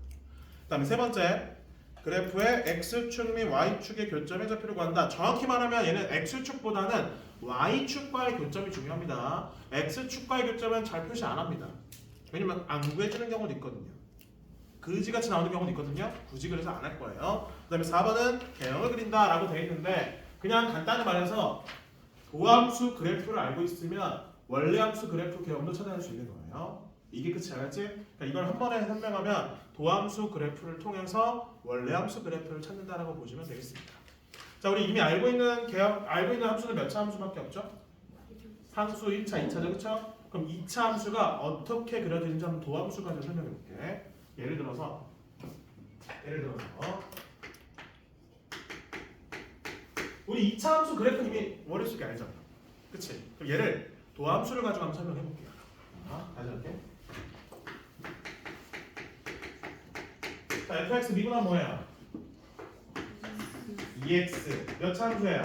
그 다음에 세 번째, 그래프의 x축 및 y축의 교점의 좌표를 구한다. 정확히 말하면 얘는 x축보다는 y축과의 교점이 중요합니다. x축과의 교점은 잘 표시 안 합니다. 왜냐면 안 구해주는 경우도 있거든요. 그지같이 나오는 경우도 있거든요. 굳이 그래서 안 할 거예요. 그 다음에 4번은 개형을 그린다 라고 되어 있는데, 그냥 간단히 말해서 도함수 그래프를 알고 있으면 원래함수 그래프 개형도 찾아낼 수 있는 거예요. 이게 끝이 알았지? 그러니까 이걸 한 번에 설명하면 도함수 그래프를 통해서 원래함수 그래프를 찾는다라고 보시면 되겠습니다. 자, 우리 이미 알고 있는 함수는 몇 차 함수밖에 없죠? 상수 1차, 2차죠, 그렇죠? 그럼 2차 함수가 어떻게 그려지는지 한번 도함수 가지고 설명해 볼게. 예를 들어서 우리 2차 함수 그래프 이미 머릿속에 알잖아. 그치? 그럼 얘를 도함수를 가지고 한번 설명해 볼게요. 다시 할게. 자, fx 미분하면 뭐예요? 2x 몇 차 함수예요?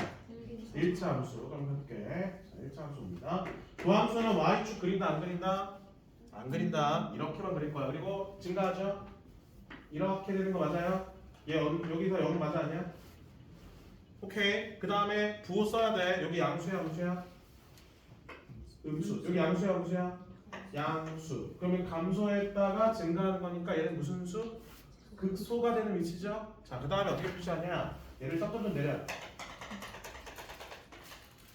1차 함수. 그럼 해볼게. 자, 1차 함수입니다. 도함수는 y축 그린다 안 그린다? 안 그린다. 이렇게만 그릴 거야. 그리고 증가하죠? 이렇게 되는 거 맞아요? 얘 여기서 0 맞아 아니야? 오케이. 그 다음에 부호 써야 돼. 여기 양수야 음수야? 음수. 여기 양수야 음수야? 양수. 그러면 감소했다가 증가하는 거니까 얘는 무슨 수? 극소가 되는 위치죠? 자, 그 다음에 어떻게 표시하냐? 얘를 섞어 좀 내려.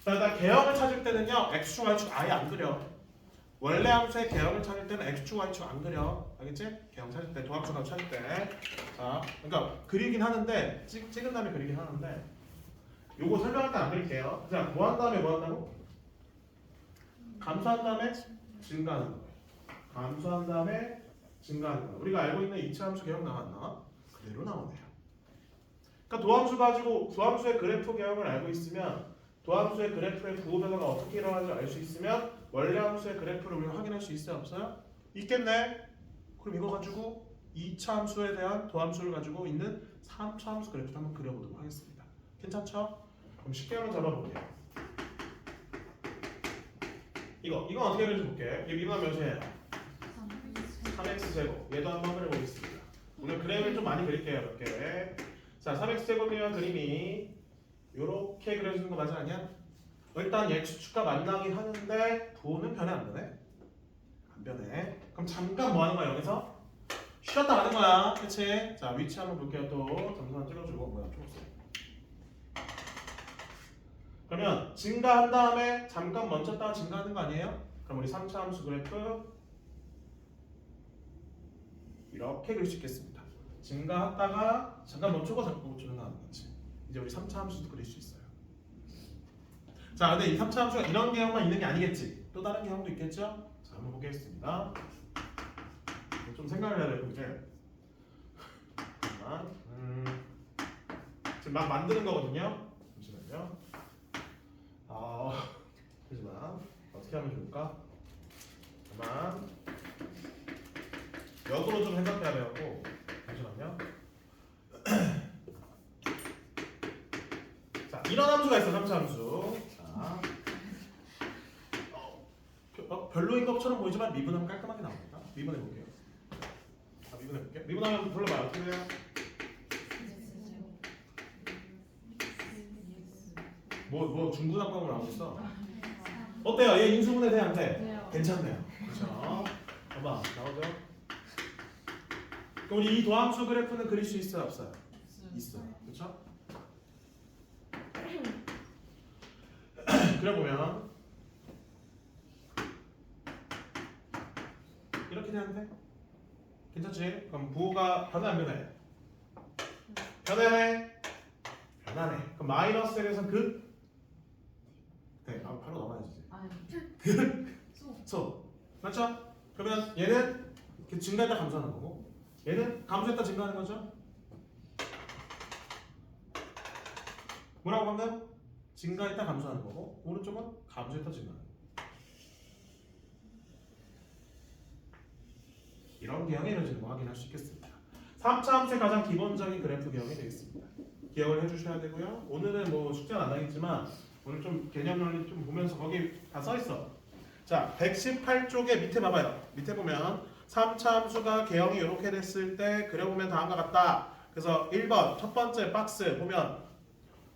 자, 일단 개형을 찾을 때는요, x축, y축 아예 안 그려. 원래 함수의 개형을 찾을 때는 x축, y축 안 그려. 알겠지? 개형 찾을 때, 도함수값 찾을 때. 자, 그러니까 그리긴 하는데, 찍은 다음에 그리긴 하는데, 요거 설명할 때 안 그릴게요. 자, 뭐 한 다음에 뭐 한다고? 감소한 다음에 증가하는 거예요. 감소한 다음에 증가하는 거예요. 우리가 알고 있는 이차함수 개형 나왔나? 그대로 나오네요. 그러니까 도함수 가지고 도함수의 그래프 개형을 알고 있으면 도함수의 그래프의 부호 변화가 어떻게 일어나는지 알 수 있으면 원래 함수의 그래프를 우리가 확인할 수 있어요? 없어요? 있겠네. 그럼 이거 가지고 2차 함수에 대한 도함수를 가지고 있는 3차 함수 그래프도 한번 그려보도록 하겠습니다. 괜찮죠? 그럼 쉽게 한번 잡아볼게요. 이건 어떻게 그릴지 볼게. 이 미분 몇이에요? 3x제곱. 얘도 한번 그려보겠습니다. 오늘 그래프를 좀 많이 그릴게요. 이렇게. 자, 3x제곱이면 그림이 요렇게 그려지는 거 맞아 아니야? 일단 x축과 만나긴 하는데 부호는 변해 안 변해? 안 변해. 그럼 잠깐 뭐 하는 거야 여기서? 쉬었다 가는 거야. 그치? 자, 위치 한번 볼게요. 또 점선 찍어주고 뭐야 초록색. 그러면 증가한 다음에 잠깐 멈췄다가 증가하는 거 아니에요? 그럼 우리 3차 함수 그래프 이렇게 그릴 수 있겠습니다. 증가했다가 잠깐 멈추고 잠깐 증가하는 거지. 이제 우리 3차 함수도 그릴 수 있어요. 자, 근데 이 3차 함수가 이런 개형만 있는 게 아니겠지. 또 다른 개형도 있겠죠? 자, 한번 보겠습니다. 좀 생각을 해야 될 텐데. 잠깐만. 지금 막 만드는 거거든요. 잠시만요. 잠시만. 어떻게 하면 좋을까? 잠깐만. 역으로 좀 생각해야 돼갖고. 잠시만요. 자, 이런 함수가 있어. 3차 함수. 자, 별로인 것처럼 보이지만 미분하면 깔끔하게 나옵니다. 미분해 볼게요. 자, 미분해 볼게요. 미분하면 불러봐요. 어떻게 돼요? 뭐 중구난방으로 나오고 있어. 어때요? 얘 인수분해 돼 안 돼? 괜찮네요. 그렇죠? 봐봐, 나오죠? 그럼 우리 이 도함수 그래프는 그릴 수 있어요, 없어요? 있어요. 그렇죠? 그려보면 이렇게 되는데 괜찮지? 그럼 부호가 변해 안 변해? 변해. 변하네. 그럼 마이너스 1에서 극? 네, 바로 넘어야지. 소. 맞죠? 그러면 얘는 증가했다 감소하는 거고 얘는 감소했다 증가하는 거죠? 뭐라고 방금? 증가했다 감소하는 거고 오른쪽은 감소했다 증가하는 거. 이런 개형이 이루어지는 거 확인할 수 있겠습니다. 3차 함수의 가장 기본적인 그래프 개형이 되겠습니다. 기억을 해주셔야 되고요. 오늘은 뭐 숙제는 안 하겠지만 오늘 좀 개념 논리 좀 보면서 거기 다 써 있어. 자, 118쪽에 밑에 봐봐요. 밑에 보면 3차 함수가 개형이 이렇게 됐을 때 그려보면 다음과 같다. 그래서 1번 첫 번째 박스 보면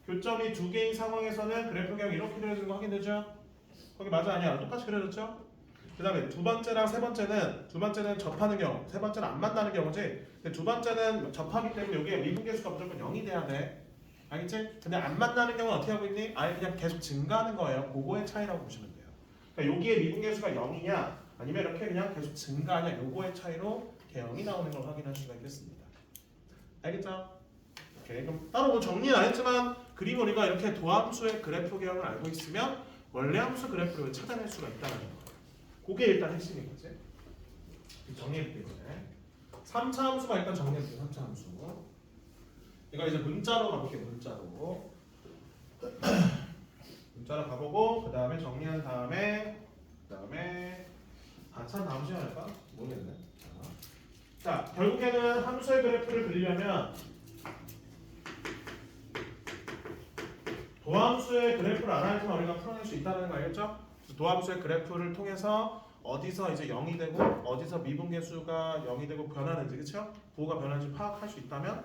교점이 두 개인 상황에서는 그래프 개형이 이렇게 그려지는 거 확인되죠? 거기 맞아 아니야? 똑같이 그려졌죠? 그 다음에 두 번째랑 세 번째는 접하는 경우, 세 번째는 안 만나는 경우지. 근데 두 번째는 접하기 때문에 여기에 미분계수가 무조건 0이 돼야 돼. 알겠지? 근데 안 만나는 경우는 어떻게 하고 있니? 아예 그냥 계속 증가하는 거예요. 그거의 차이라고 보시면 돼요. 그러니까 여기에 미분계수가 0이냐 아니면 이렇게 그냥 계속 증가하냐 요거의 차이로 개형이 나오는 걸 확인할 수가 있겠습니다. 알겠죠? 오케이. 그럼 따로 뭐 정리는 안 했지만 그림 우리가 이렇게 도함수의 그래프 개형을 알고 있으면 원래 함수 그래프를 찾아낼 수가 있다는 거. 그게 일단 핵심인 거지. 정리해볼게요. 3차 함수가 일단 정리해볼게요. 3차 함수. 이거 이제 문자로 가볼게요. 문자로. 문자로 가보고 그 다음에 정리한 다음에 참 다음 시간 할까? 모르겠네. 자, 결국에는 함수의 그래프를 그리려면 도함수의 그래프를 안 알지만 우리가 풀어낼 수 있다는 거 알겠죠? 도함수의 그래프를 통해서 어디서 이제 0이 되고 어디서 미분계수가 0이 되고 변하는지 그쵸? 부호가 변하는지 파악할 수 있다면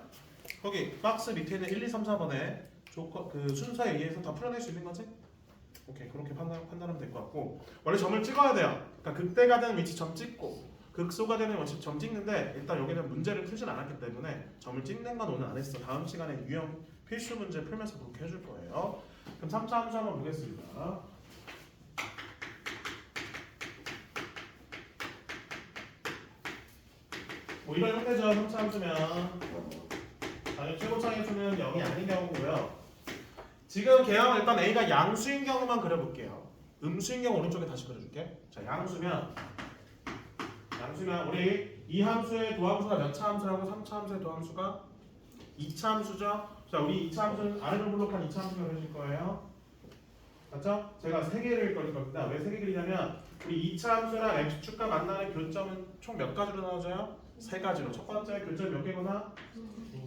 거기 박스 밑에 있는 1, 2, 3, 4번에 그 순서에 의해서 다 풀어낼 수 있는 거지? 오케이 그렇게 판단하면 될 것 같고 원래 점을 찍어야 돼요. 그러니까 극대가 되는 위치 점 찍고 극소가 되는 위치 점 찍는데 일단 여기는 문제를 풀진 않았기 때문에 점을 찍는 건 오늘 안 했어. 다음 시간에 유형 필수 문제 풀면서 그렇게 해줄 거예요. 그럼 3차 함수 한번 보겠습니다. 뭐 이런 형태죠. 3차 함수면 당연히 최고차의 수는 0이 아닌 경우고요. 지금 개형은 일단 A가 양수인 경우만 그려볼게요. 음수인 경우 오른쪽에 다시 그려줄게. 자, 양수면 우리 이 함수의 도함수가 몇 차 함수라고 3차 함수의 도함수가 2차 함수죠. 자, 우리 2차 함수는 아래로 블록한 2차 함수가 그려질 거예요. 맞죠? 제가 3개를 그릴 겁니다. 왜 3개 그리냐면 우리 2차 함수랑 x축과 만나는 교점은 총 몇 가지로 나눠져요? 3가지로. 첫 번째 교점이 몇 개구나?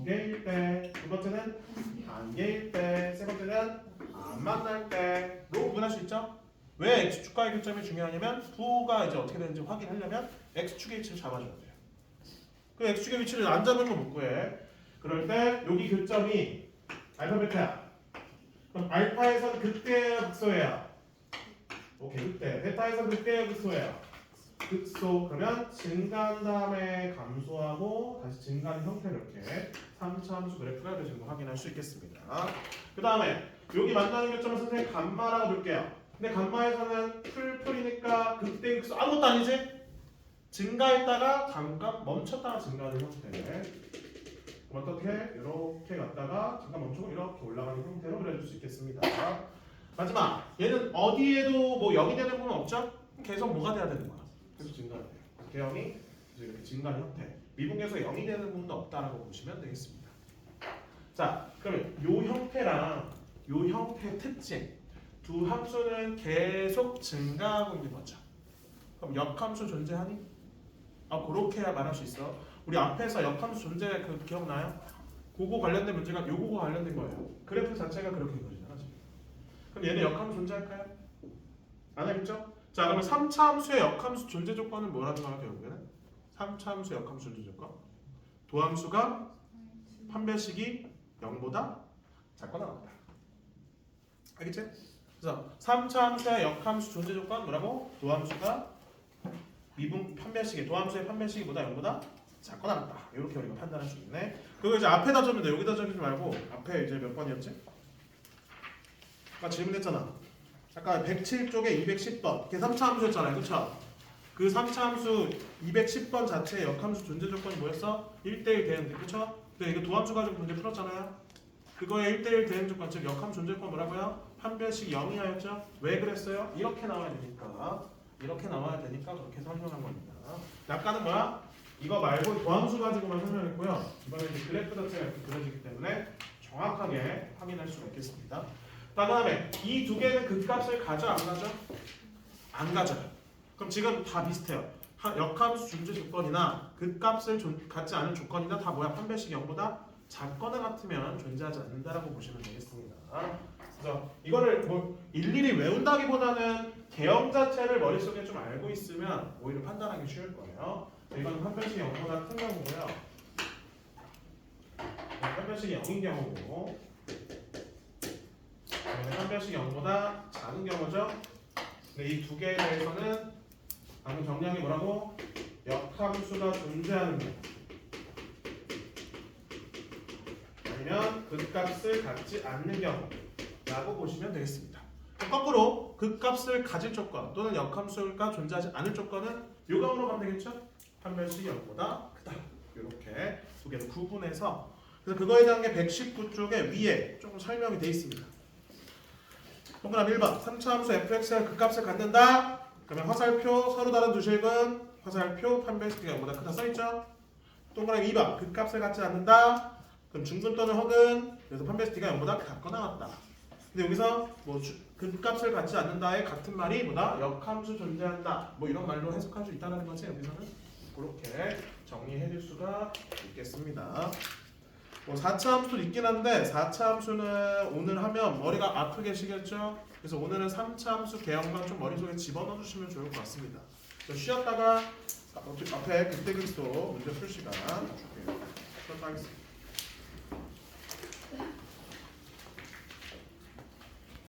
2개일 때, 두 번째는 한 개일 때, 세 번째는 안 만날 때로 구분할 수 있죠? 왜 x축과의 교점이 중요하냐면 부호가 이제 어떻게 되는지 확인하려면 x축의 위치를 잡아줘야 돼요. 그 x축의 위치를 안 잡으면 못 구해. 그럴 때 여기 교점이 알파 베타야. 그럼 알파에서는 극대예요, 극소예요? 오케이, 극대. 베타에서는 극대예요, 극소예요? 극소. 그러면 증가한 다음에 감소하고 다시 증가하는 형태로 이렇게 3차 함수 그래프가 되는 거 확인할 수 있겠습니다. 그 다음에 여기 만나는 교점을 선생님 감마라고 볼게요. 근데 감마에서는 풀이니까 극대, 극소 아무것도 아니지? 증가했다가 잠깐 멈췄다가 증가하는 형태. 그럼 어떻게? 이렇게 갔다가 잠깐 멈추고 이렇게 올라가는 형태로 그려줄 수 있겠습니다. 마지막 얘는 어디에도 뭐 0이 되는 부분 없죠? 계속 뭐가 돼야 되는 거야? 계속 증가해야 돼요. 개형이 이렇게 증가하는 형태. 미분계에서 0이 되는 부분도 없다라고 보시면 되겠습니다. 자, 그러면 요 형태랑 요 형태의 특징 두 함수는 계속 증가하고 있는 거죠. 그럼 역함수 존재하니? 그렇게 말할 수 있어. 우리 앞에서 역함수 존재 그 기억나요? 그거 관련된 문제가 요거가 관련된 거예요. 그래프 자체가 그렇게 이루어지잖아 지금. 그럼 얘는 역함수 존재할까요? 안 하겠죠? 자, 그러면 3차 함수의 역함수 존재 조건은 뭐라는 거야 결국에는? 3차 함수의 역함수 존재 조건. 도함수가 판별식이 0보다 작거나 같다. 알겠지? 그래서 3차 함수의 역함수 존재 조건 뭐라고? 도함수가 판별식이 도함수의 판별식이 보다 0보다 작거나 같다. 이렇게 우리가 판단할 수 있네. 그거 이제 앞에다 적으면 돼. 여기다 적이지 말고 앞에 이제 몇 번이었지? 아까 질문했잖아. 아까 107쪽에 210번. 그게 3차 함수였잖아요. 그쵸? 그 3차 함수 210번 자체의 역함수 존재 조건이 뭐였어? 1대1 대응돼. 그쵸? 근데 이거 도함수 가지고 문제 풀었잖아요. 그거의 1대1 대응 조건, 즉 역함수 존재 조건 뭐라고요? 판별식 0이하였죠? 왜 그랬어요? 이렇게 나와야 되니까. 이렇게 나와야 되니까 그렇게 설명한 겁니다. 약간은 뭐야? 이거 말고 도함수 가지고만 설명했고요. 이번에 이제 그래프 자체가 이렇게 그려지기 때문에 정확하게 확인할 수가 있겠습니다. 그 다음에 이 두 개는 극값을 가져 안 가져? 안 가져요. 그럼 지금 다 비슷해요. 역함수 존재 조건이나 극값을 갖지 않은 조건이나 다 뭐야? 판별식 0보다 작거나 같으면 존재하지 않는다라고 보시면 되겠습니다. 그래서 이거를 뭐 일일이 외운다기보다는 개형 자체를 머릿속에 좀 알고 있으면 오히려 판단하기 쉬울 거예요. 이건 판별식이 0보다 큰 경우고요. 판별식이 0인 경우고 판별식이 0보다 작은 경우죠. 근데 이 두 개에 대해서는 방금 정리한 게 뭐라고? 역함수가 존재하는 경우 아니면 극값을 갖지 않는 경우라고 보시면 되겠습니다. 거꾸로 극값을 가질 조건 또는 역함수가 존재하지 않을 조건은 요감으로 가면 되겠죠? 판별식이 0보다 크다. 이렇게 두 개를 구분해서 그래서 그거에 대한 게 119쪽에 위에 조금 설명이 되어 있습니다. 동그라미 1번 3차 함수 fx가 극값을 갖는다. 그러면 화살표 서로 다른 두 식은 화살표 판별식이 0보다 크다 써있죠? 동그라미 2번 극값을 갖지 않는다. 그럼 중근 또는 혹은 그래서 판별식이 0보다 같거나 같다. 근데 여기서 뭐 극값을 갖지 않는다의 같은 말이 뭐다? 역함수 존재한다. 뭐 이런 말로 해석할 수 있다는 거지. 여기서는 그렇게 정리해 줄 수가 있겠습니다. 뭐 4차 함수도 있긴 한데 4차 함수는 오늘 하면 머리가 아프게 시겠죠? 그래서 오늘은 3차 함수 개형만 좀 머릿속에 집어넣어 주시면 좋을 것 같습니다. 쉬었다가 앞에 극대 극소 문제 풀 시간 줄게요. 쉬었다 하겠습니다.